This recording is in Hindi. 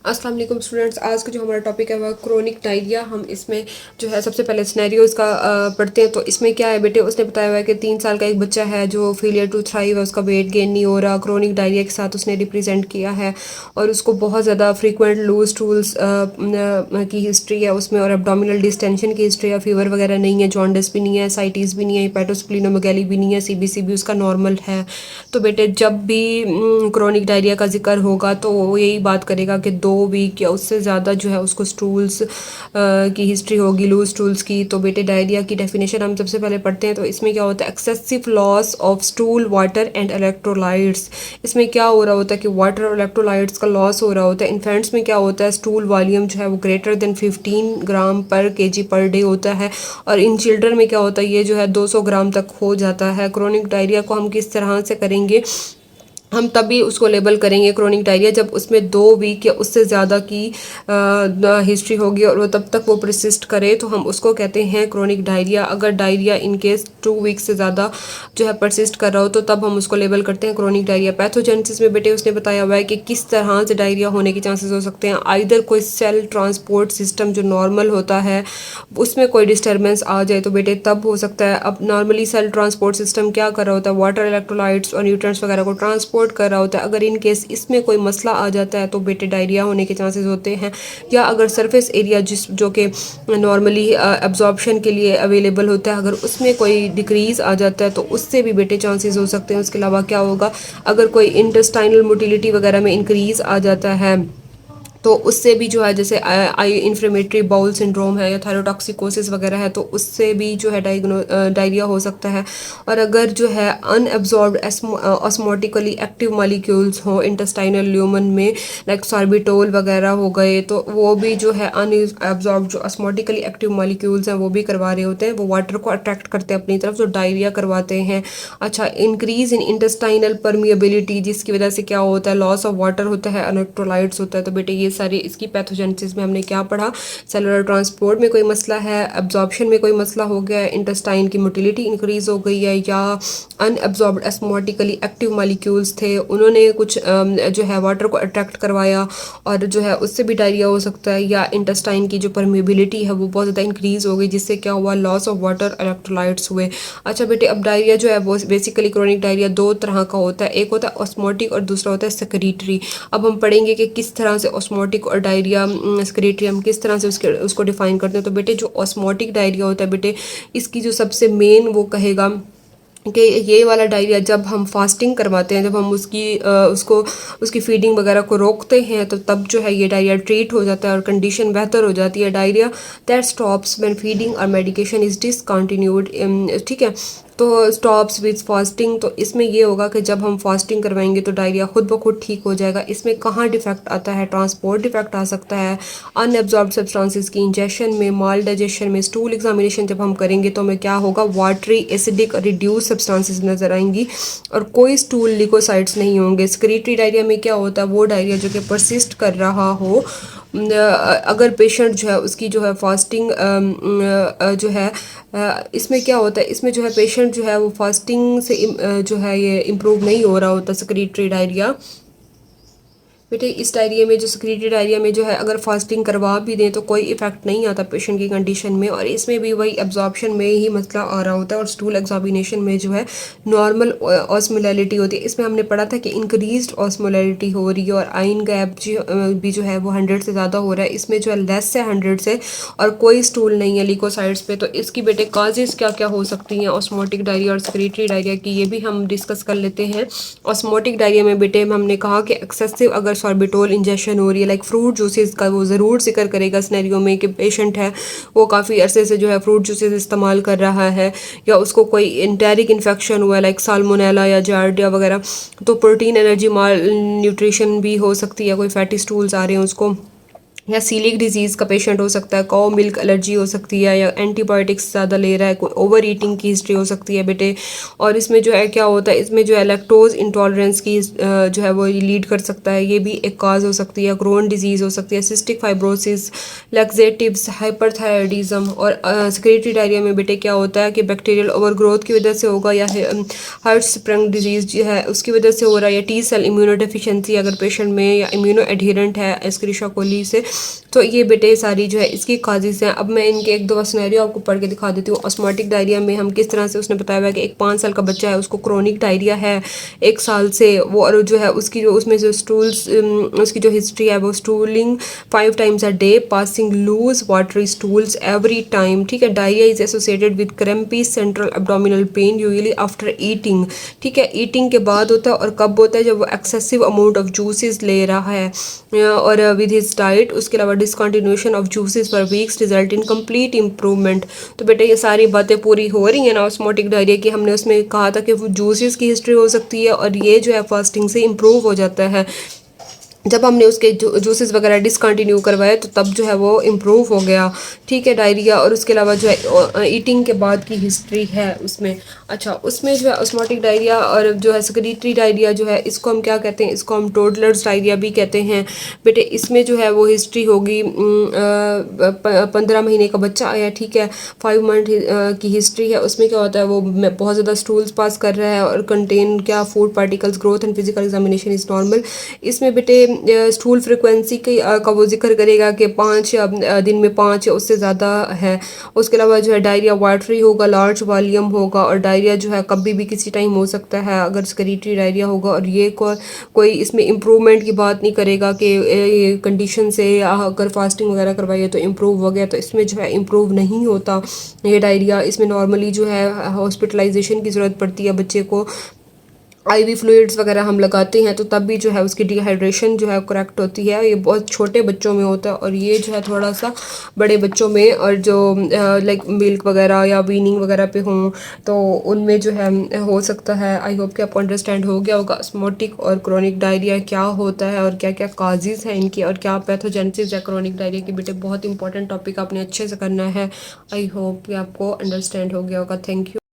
अस्सलाम वालेकुम स्टूडेंट्स। आज का जो हमारा टॉपिक है वह क्रोनिक डायरिया। हम इसमें जो है सबसे पहले सिनेरियो इसका पढ़ते हैं। तो इसमें क्या है बेटे, उसने बताया हुआ है कि 3 साल का एक बच्चा है जो फेलियर टू थ्राइव है, उसका वेट गेन नहीं हो रहा, क्रोनिक डायरिया के साथ उसने रिप्रेजेंट किया है और उसको बहुत ज़्यादा फ्रीक्वेंट लूज टूल्स की हिस्ट्री है उसमें, और एब्डोमिनल डिस्टेंशन की हिस्ट्री है, फीवर वगैरह नहीं है, जॉन्डिस भी नहीं है, साइटिस भी नहीं है, हेपेटोस्प्लीनोमेगाली भी नहीं है, सीबीसी भी उसका नॉर्मल है। तो बेटे जब भी क्रोनिक डायरिया का जिक्र होगा तो वो यही बात करेगा कि 2 वीक या उससे ज़्यादा जो है उसको स्टूल्स की हिस्ट्री होगी, लूज स्टूल्स की। तो बेटे डायरिया की डेफिनेशन हम सबसे पहले पढ़ते हैं। तो इसमें क्या होता है, excessive loss of stool water and electrolytes. इसमें क्या हो रहा होता है कि वाटर और इलेक्ट्रोलाइट्स का लॉस हो रहा होता है। इन्फेंट्स में क्या होता है, स्टूल वॉल्यूम जो है वो ग्रेटर देन 15 ग्राम पर केजी पर डे होता है, और इन चिल्ड्रन में क्या होता है, ये जो है 200 ग्राम तक हो जाता है। क्रोनिक डायरिया को हम किस तरह से करेंगे, हम तभी उसको लेबल करेंगे क्रोनिक डायरिया जब उसमें 2 वीक या उससे ज़्यादा की हिस्ट्री होगी और वो तब तक वो प्रसिस्ट करे, तो हम उसको कहते हैं क्रोनिक डायरिया। अगर डायरिया इन केस 2 वीक से ज़्यादा जो है परसिस्ट कर रहा हो तो तब हम उसको लेबल करते हैं क्रोनिक डायरिया। पैथोजेनेसिस में बेटे उसने बताया हुआ है कि किस तरह से डायरिया होने के चांसेस हो सकते हैं। आइदर कोई सेल ट्रांसपोर्ट सिस्टम जो नॉर्मल होता है उसमें कोई डिस्टर्बेंस आ जाए तो बेटे तब हो सकता है। अब नॉर्मली सेल ट्रांसपोर्ट सिस्टम क्या कर रहा होता है, वाटर, इलेक्ट्रोलाइट्स और न्यूट्रिएंट्स वगैरह को ट्रांसपोर्ट कर रहा होता है। अगर इन केस इसमें कोई मसला आ जाता है तो बेटे डायरिया होने के चांसेस होते हैं। या अगर सरफेस एरिया जिस जो कि नॉर्मली एब्जॉर्प्शन के लिए अवेलेबल होता है, अगर उसमें कोई डिक्रीज़ आ जाता है तो उससे भी बेटे चांसेस हो सकते हैं। उसके अलावा क्या होगा, अगर कोई इंटेस्टाइनल मोटिलिटी वगैरह में इंक्रीज़ आ जाता है तो उससे भी जो है, जैसे आई इन्फ्लेमेटरी बाउल सिंड्रोम है या थायरोटॉक्सिकोसिस वगैरह है, तो उससे भी जो है डायरिया हो सकता है। और अगर जो है अनएब्जॉर्ब्ड ऑस्मोटिकली एक्टिव मॉलिक्यूल्स हो इंटेस्टाइनल ल्यूमन में, लाइक सॉर्बिटोल वगैरह हो गए, तो वो भी जो है अनएब्जॉर्ब्ड जो ऑस्मोटिकली एक्टिव मॉलिक्यूल्स हैं वो भी करवा रहे होते हैं, वो वाटर को अट्रैक्ट करते हैं अपनी तरफ, जो डायरिया करवाते हैं। अच्छा, इंक्रीज इन इंटेस्टाइनल परमिएबिलिटी, जिसकी वजह से क्या होता है, लॉस ऑफ वाटर होता है, इलेक्ट्रोलाइट्स होता है। तो बेटे ये सारी इसकी पैथोजेनेसिस में हमने क्या पढ़ा, सेलुलर ट्रांसपोर्ट में कोई मसला है, एब्जॉर्प्शन में कोई मसला हो गया है, इंटेस्टाइन की मोटिलिटी इंक्रीज हो गई है, या अनएब्जॉर्ब्ड एस्मोटिकली एक्टिव मॉलिक्यूल्स थे, उन्होंने कुछ जो है वाटर को अट्रैक्ट करवाया और जो है उससे भी डायरिया हो सकता है। या इंटेस्टाइन की जो परमिएबिलिटी है वो बहुत ज़्यादा इंक्रीज हो गई, जिससे क्या हुआ, लॉस ऑफ वाटर, इलेक्ट्रोलाइट्स हुए। अच्छा बेटे, अब डायरिया जो है वो बेसिकली क्रोनिक डायरिया 2 तरह का होता है, एक होता है ऑस्मोटिक और दूसरा होता है सेक्रेटरी। अब हम पढ़ेंगे कि किस तरह से ऑस्मोटिक और डायरिया, सेक्रेटरी, हम किस तरह से उसको डिफाइन करते हैं। तो बेटे जो ऑस्मोटिक डायरिया होता है बेटे, इसकी जो सबसे मेन वो कहेगा कि ये वाला डायरिया जब हम फास्टिंग करवाते हैं, जब हम उसको उसकी फीडिंग वगैरह को रोकते हैं, तो तब जो है ये डायरिया ट्रीट हो जाता है और कंडीशन बेहतर हो जाती है। Diarrhoea that stops when feeding और मेडिकेशन इज़ डिसकंटिन्यूड, ठीक है। तो स्टॉप्स विद फास्टिंग, तो इसमें ये होगा कि जब हम फास्टिंग करवाएंगे तो डायरिया खुद ब खुद ठीक हो जाएगा। इसमें कहाँ डिफेक्ट आता है, ट्रांसपोर्ट डिफेक्ट आ सकता है, अनएब्जॉर्ब सब्सटेंसेस की इंजेक्शन में, माल डाइजेशन में, स्टूल एग्जामिनेशन जब हम करेंगे तो हमें क्या होगा, वाटरी, एसिडिक, रिड्यूस सब्सटेंसेस नज़र आएंगी और कोई स्टूल लिकोसाइड्स नहीं होंगे। सेक्रेटरी डायरिया में क्या होता है, वो डायरिया जो कि परसिस्ट कर रहा हो, अगर पेशेंट जो है उसकी जो है फास्टिंग जो है, इसमें क्या होता है, इसमें जो है पेशेंट जो है वो फास्टिंग से जो है ये इम्प्रूव नहीं हो रहा होता सेक्रेटरी डायरिया। बेटे इस डायरिया में, जो सेक्रेटरी डायरिया में जो है, अगर फास्टिंग करवा भी दें तो कोई इफेक्ट नहीं आता पेशेंट की कंडीशन में, और इसमें भी वही एब्जॉर्प्शन में ही मसला आ रहा होता है और स्टूल एग्जामिनेशन में जो है नॉर्मल ऑस्मोलैलिटी होती है। इसमें हमने पढ़ा था कि इंक्रीज्ड ऑस्मोलैलिटी हो रही है और आइन गैप भी जो है वो 100 से ज़्यादा हो रहा है। इसमें जो है लेस से 100 से, और कोई स्टूल नहीं है लिकोसाइड्स पे। तो इसकी बेटे काजेज़ क्या क्या हो सकती हैं ऑस्मोटिक डायरिया और सेक्रेटरी डायरिया की, ये भी हम डिस्कस कर लेते हैं। ऑस्मोटिक डायरिया में बेटे हमने कहा कि एक्सेसिव अगर सॉर्बिटोल इंजेक्शन हो रही है, लाइक फ्रूट जूसेस का वो ज़रूर जिक्र करेगा सिनेरियो में कि पेशेंट है वो काफ़ी अरसे से जो है फ्रूट जूसेस इस्तेमाल कर रहा है, या उसको कोई इंटेरिक इन्फेक्शन हुआ है लाइक साल्मोनेला या जार्डिया वगैरह, तो प्रोटीन एनर्जी माल न्यूट्रिशन भी हो सकती है, कोई फैटी स्टूल्स आ रहे हैं उसको। या सीलिक डिजीज़ का पेशेंट हो सकता है, काऊ मिल्क एलर्जी हो सकती है, या एंटीबायोटिक्स ज़्यादा ले रहा है, कोई ओवर ईटिंग की हिस्ट्री हो सकती है बेटे। और इसमें जो है क्या होता है, इसमें जो है लैक्टोज इंटॉलरेंस की जो है वो लीड कर सकता है, ये भी एक काज हो सकती है। क्रोन डिजीज़ हो सकती है, सिस्टिक फाइब्रोसिस, लैक्सेटिव्स, हाइपरथायरॉयडिज्म। और सेक्रेटरी डायरिया में बेटे क्या होता है कि बैक्टीरियल ओवर ग्रोथ की वजह से होगा, या हार्ट स्प्रंग डिजीज़ जो है उसकी वजह से हो रहा है, या टी सेल इम्यूनो डेफिशिएंसी अगर पेशेंट में, या इम्यूनो एडहेरेंट है एस्क्रिशा कोली से। तो ये बेटे सारी जो है इसकी काजिज़ हैं। अब मैं इनके एक दो सिनेरियो आपको पढ़ के दिखा देती हूँ। ऑस्मोटिक डायरिया में हम किस तरह से, उसने बताया हुआ है कि एक 5 साल का बच्चा है, उसको क्रोनिक डायरिया है 1 साल से। वो और जो है उसकी जो उसमें जो स्टूल्स उसकी जो हिस्ट्री है वो stooling 5 times a day, passing loose watery stools every time. ठीक है। Diarrhoea is associated with crampy central abdominal pain usually after eating. ठीक है। ईटिंग के बाद होता है, और कब होता है, जब वो एक्सेसिव अमाउंट ऑफ जूसेस ले रहा है और विद हिज डाइट। उसके अलावा discontinuation of juices for weeks result in complete improvement. तो बेटा ये सारी बातें पूरी हो रही हैं ना ऑस्मोटिक डायरिया की। हमने उसमें कहा था कि वो जूसेस की हिस्ट्री हो सकती है, और ये जो है फास्टिंग से इम्प्रूव हो जाता है। जब हमने उसके जूसेस वगैरह डिसकंटिन्यू करवाए तो तब जो है वो इम्प्रूव हो गया। ठीक है। डायरिया, और उसके अलावा जो है ईटिंग के बाद की हिस्ट्री है उसमें। अच्छा, उसमें जो है ऑस्मोटिक डायरिया और जो है सेक्रेटरी डायरिया जो है, इसको हम क्या कहते हैं, इसको हम टोडलर्स डायरिया भी कहते हैं बेटे। इसमें जो है वो हिस्ट्री होगी 15 महीने का बच्चा आया। ठीक है। 5 मंथ की हिस्ट्री है। उसमें क्या होता है, वो बहुत ज़्यादा स्टूल्स पास कर रहा है, और कंटेन क्या food particles, growth and physical examination is normal. इसमें बेटे स्टूल फ्रिक्वेंसी का वो जिक्र करेगा कि 5 दिन में 5 या उससे ज़्यादा है। उसके अलावा जो है डायरिया वाटरी होगा, लार्ज वॉल्यूम होगा, और डायरिया जो है कभी भी किसी टाइम हो सकता है अगर सेक्रेटरी डायरिया होगा। और ये कोई इसमें इम्प्रूवमेंट की बात नहीं करेगा कि ये कंडीशन से अगर फास्टिंग वगैरह करवाइए तो इम्प्रूव हो गया, तो इसमें जो है इम्प्रूव नहीं होता ये डायरिया। इसमें नॉर्मली जो है हॉस्पिटलाइजेशन की ज़रूरत पड़ती है बच्चे को। आईवी फ्लूइड्स वगैरह हम लगाते हैं तो तब भी जो है उसकी डिहाइड्रेशन जो है करेक्ट होती है। ये बहुत छोटे बच्चों में होता है, और ये जो है थोड़ा सा बड़े बच्चों में, और जो लाइक मिल्क वगैरह या वीनिंग वगैरह पे हों तो उनमें जो है हो सकता है। आई होप कि आपको अंडरस्टैंड हो गया होगा ऑस्मोटिक और क्रोनिक डायरिया क्या होता है, और क्या क्या काजेज़ हैं इनकी, और क्या पैथोजेनेसिस है क्रोनिक डायरिया की। बेटे बहुत इंपॉर्टेंट टॉपिक आपने अच्छे से करना है। आई होप कि आपको अंडरस्टैंड हो गया होगा। Thank you.